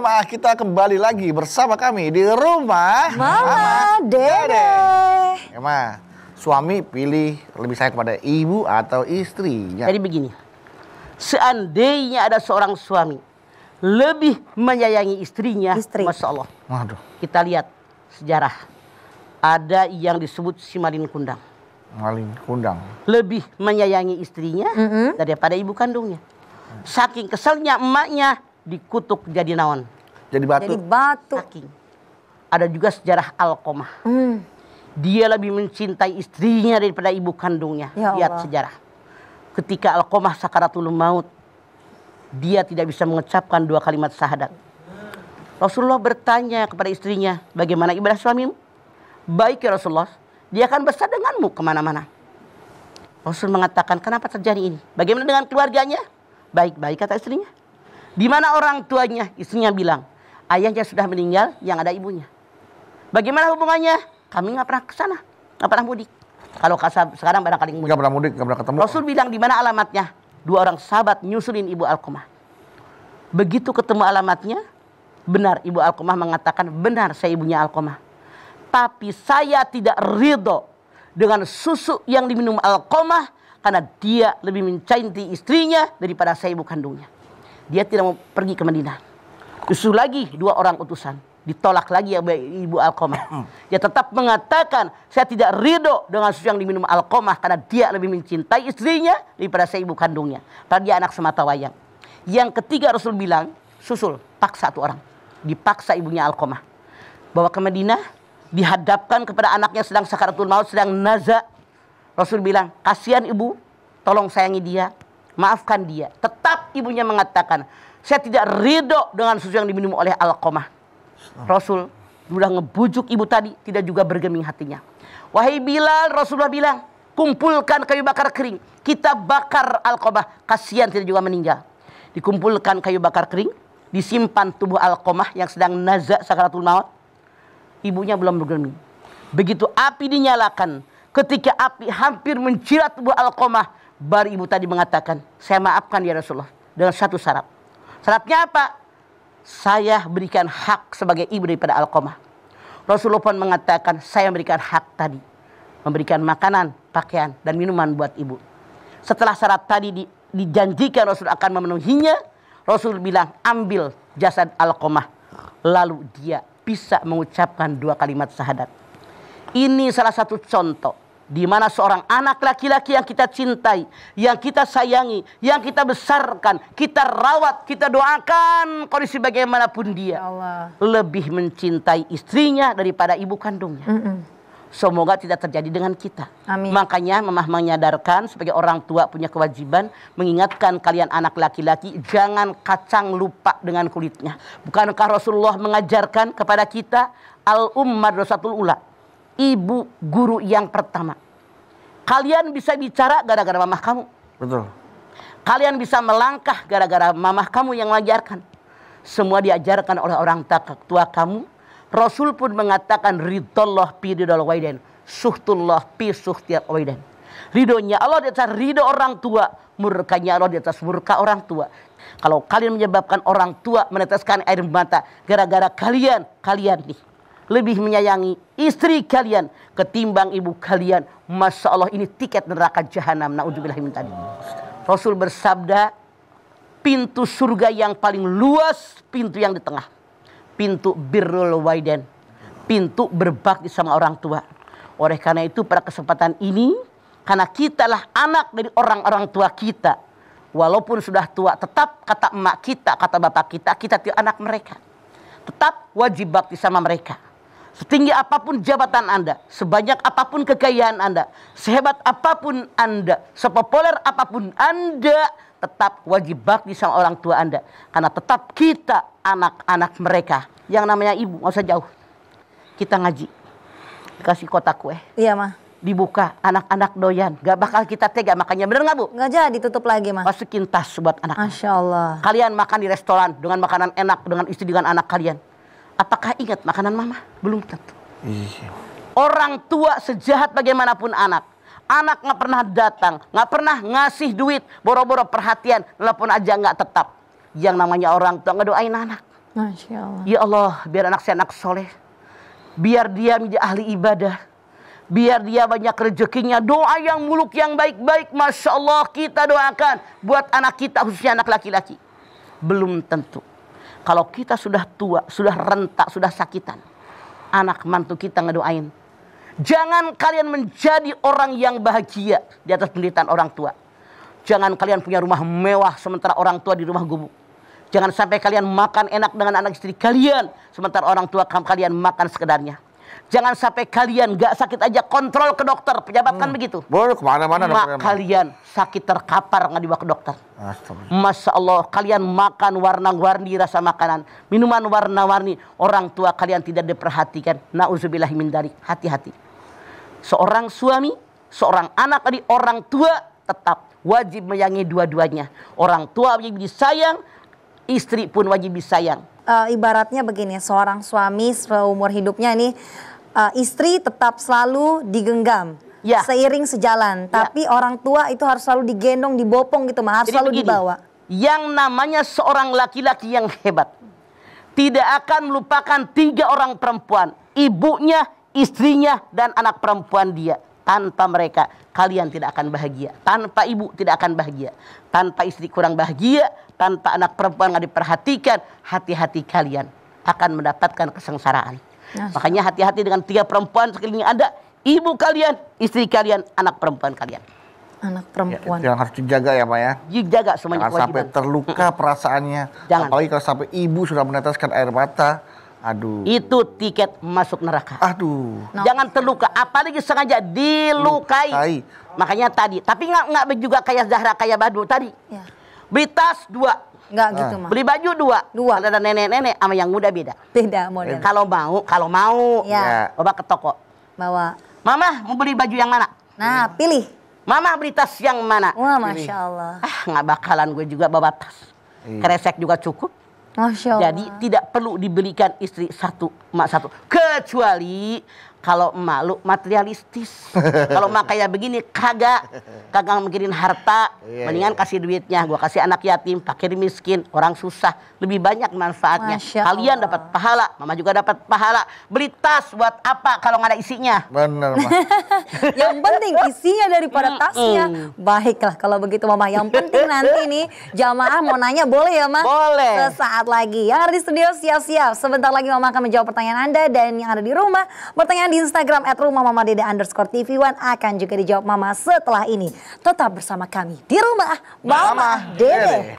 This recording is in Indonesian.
jamaah, kita kembali lagi bersama kami di rumah Mama Dede. Ma, suami pilih lebih sayang kepada ibu atau istrinya? Jadi begini, seandainya ada seorang suami lebih menyayangi istrinya, Masya Allah. Waduh. Kita lihat sejarah, ada yang disebut si Malin Kundang. Malin Kundang Lebih menyayangi istrinya daripada ibu kandungnya. Saking keselnya emaknya dikutuk jadi naon. Jadi batu. Jadi batu. Saking. Ada juga sejarah Alqomah. Dia lebih mencintai istrinya daripada ibu kandungnya. Ya Lihat Allah. sejarah. Ketika Alqomah sakaratul maut, dia tidak bisa mengucapkan 2 kalimat syahadat. Rasulullah bertanya kepada istrinya, bagaimana ibadah suamimu? Baik ya Rasulullah, dia akan bersama denganmu kemana-mana. Rasul mengatakan, kenapa terjadi ini? Bagaimana dengan keluarganya? Baik-baik kata istrinya. Di mana orang tuanya? Istrinya bilang, ayahnya sudah meninggal, yang ada ibunya. Bagaimana hubungannya? Kami nggak pernah ke sana, nggak pernah mudik. Kalau sekarang barangkali mudik. Nggak pernah mudik, nggak pernah ketemu. Rasul bilang, di mana alamatnya? 2 orang sahabat nyusulin ibu Alqomah. Begitu ketemu alamatnya, benar ibu Alqomah mengatakan, benar saya ibunya Alqomah. Tapi saya tidak ridho dengan susu yang diminum Alqomah, karena dia lebih mencintai istrinya daripada saya ibu kandungnya. Dia tidak mau pergi ke Madinah. Justru lagi 2 orang utusan. Ditolak lagi ya ibu Alqomah. Dia tetap mengatakan, saya tidak ridho dengan susu yang diminum Alqomah, karena dia lebih mencintai istrinya daripada saya ibu kandungnya. Karena dia anak semata wayang. Yang ketiga Rasul bilang, susul, paksa 1 orang. Dipaksa ibunya Alqomah. Bawa ke Madinah, dihadapkan kepada anaknya sedang sakaratul maut, sedang naza. Rasul bilang, kasihan ibu, tolong sayangi dia, maafkan dia. Tetap ibunya mengatakan, saya tidak ridho dengan susu yang diminum oleh Alqomah. Rasul sudah ngebujuk ibu tadi, tidak juga bergeming hatinya. Wahai Bilal, Rasulullah bilang, kumpulkan kayu bakar kering, kita bakar Alqomah, kasihan tidak juga meninggal. Dikumpulkan kayu bakar kering, disimpan tubuh Alqomah yang sedang naza sakaratul maut. Ibunya belum bergeming. Begitu api dinyalakan, ketika api hampir mencirat tubuh Alqomah, baru ibu tadi mengatakan, saya maafkan ya Rasulullah, dengan 1 syarat. Syaratnya apa? Saya berikan hak sebagai ibu daripada Alqomah. Rasulullah pun mengatakan, saya memberikan hak tadi, memberikan makanan, pakaian, dan minuman buat ibu. Setelah syarat tadi dijanjikan Rasul akan memenuhinya, Rasul bilang, ambil jasad Alqomah. Lalu dia bisa mengucapkan 2 kalimat syahadat. Ini salah satu contoh di mana seorang anak laki-laki yang kita cintai, yang kita sayangi, yang kita besarkan, kita rawat, kita doakan kondisi bagaimanapun dia, Allah. lebih mencintai istrinya daripada ibu kandungnya. Semoga tidak terjadi dengan kita. Amin. Makanya Mamah menyadarkan sebagai orang tua punya kewajiban mengingatkan kalian anak laki-laki, jangan kacang lupa dengan kulitnya. Bukankah Rasulullah mengajarkan kepada kita al-madrasatul ula, ibu guru yang pertama. Kalian bisa bicara gara-gara mamah kamu. Betul. Kalian bisa melangkah gara-gara mamah kamu yang mengajarkan. Semua diajarkan oleh orang tua kamu. Rasul pun mengatakan, ridallah fi ridal walidain, suhtullah fi suhti walidain. Ridhonya Allah di atas ridho orang tua, murkanya Allah di atas murka orang tua. Kalau kalian menyebabkan orang tua meneteskan air mata gara-gara kalian nih lebih menyayangi istri kalian ketimbang ibu kalian, Masya Allah, ini tiket neraka jahanam. Na'udzubillah min dzalik. Rasul bersabda, pintu surga yang paling luas, pintu yang di tengah. Pintu birrul walidain, pintu berbakti sama orang tua. Oleh karena itu pada kesempatan ini, karena kitalah anak dari orang-orang tua kita, walaupun sudah tua, tetap kata emak kita, kata bapak kita tidak anak mereka. Tetap wajib bakti sama mereka. Setinggi apapun jabatan Anda, sebanyak apapun kekayaan Anda, sehebat apapun Anda, sepopuler apapun Anda, tetap wajib bakti sama orang tua Anda. Karena tetap kita anak-anak mereka. Yang namanya ibu, nggak usah jauh. Kita ngaji, dikasih kotak kue. Iya, Mah. Dibuka, anak-anak doyan. Gak bakal kita tega makannya, bener nggak Bu? Nggak jadi tutup lagi, Mah. Masukin tas buat anak. Masya Allah. Kalian makan di restoran dengan makanan enak, dengan istri, dengan anak kalian. Apakah ingat makanan mama? Belum tentu. Iya. Orang tua sejahat bagaimanapun anak nggak pernah datang, nggak pernah ngasih duit, boro-boro perhatian, telepon aja nggak tetap. Yang namanya orang tua ngedoain anak. Masya Allah. Ya Allah, biar anak saya anak soleh. Biar dia menjadi ahli ibadah. Biar dia banyak rezekinya. Doa yang muluk, yang baik-baik. Masya Allah, kita doakan. Buat anak kita, khususnya anak laki-laki. Belum tentu. Kalau kita sudah tua, sudah rentak, sudah sakitan. Anak mantu kita ngedoain. Jangan kalian menjadi orang yang bahagia di atas penderitaan orang tua. Jangan kalian punya rumah mewah sementara orang tua di rumah gubuk. Jangan sampai kalian makan enak dengan anak istri kalian sementara orang tua kalian makan sekedarnya. Jangan sampai kalian gak sakit aja kontrol ke dokter. Pejabat kan begitu. Boleh kemana-mana. Mak kalian sakit terkapar nggak dibawa ke dokter. Masya Allah, kalian makan warna-warni rasa makanan, minuman warna-warni, orang tua kalian tidak diperhatikan. Nauzubillahi min dzalik. Hati-hati. Seorang suami, seorang anak dari orang tua tetap wajib menyayangi dua-duanya. Orang tua wajib disayang, istri pun wajib disayang. Ibaratnya begini, seorang suami seumur hidupnya ini istri tetap selalu digenggam. Ya. Seiring sejalan, tapi orang tua itu harus selalu digendong, dibopong gitu, harus Jadi selalu begini, dibawa. Yang namanya seorang laki-laki yang hebat tidak akan melupakan 3 orang perempuan, ibunya, istrinya, dan anak perempuan dia. Tanpa mereka, kalian tidak akan bahagia. Tanpa ibu, tidak akan bahagia. Tanpa istri kurang bahagia, tanpa anak perempuan nggak diperhatikan, hati-hati kalian akan mendapatkan kesengsaraan. Makanya hati-hati dengan 3 perempuan sekeliling Anda. Ibu kalian, istri kalian, anak perempuan kalian. Anak perempuan. Yang harus dijaga ya Pak ya. Dijaga semuanya. Jangan sampai terluka perasaannya. Jangan. Apalagi kalau sampai ibu sudah meneteskan air mata. Aduh. Itu tiket masuk neraka. Aduh. Jangan terluka, apalagi sengaja dilukai. Makanya tadi, tapi nggak juga kayak Zahra, kayak Badu tadi. Ya. Beli tas 2. Nggak gitu mah. Beli baju 2. Dua. Kalau ada nenek-nenek sama yang muda beda. Beda model. Kalau mau, Ya. Bawa ke toko. Bawa. Mama mau beli baju yang mana? Nah, pilih. Mama beli tas yang mana? Wah, Masya Allah. Nggak bakalan gue juga bawa tas. Kresek juga cukup. Masya Allah. Jadi tidak perlu dibelikan istri 1, emak 1. Kecuali kalau emak lu materialistis. Kalau emak kayak begini kagak mikirin harta. Mendingan kasih duitnya. Gua kasih anak yatim, fakir miskin, orang susah. Lebih banyak manfaatnya. Kalian dapat pahala, mama juga dapat pahala. Beli tas buat apa kalau nggak ada isinya? Bener Mas. Yang penting isinya daripada tasnya. Baiklah kalau begitu Mama. Yang penting nanti nih jamaah mau nanya boleh ya Mas? Boleh. Sesaat lagi. Yang ada di studio siap-siap. Sebentar lagi Mama akan menjawab pertanyaan Anda. Dan yang ada di rumah, pertanyaan di Instagram @rumahmamadede_tv1 akan juga dijawab Mama setelah ini. Tetap bersama kami di rumah Mama Dede.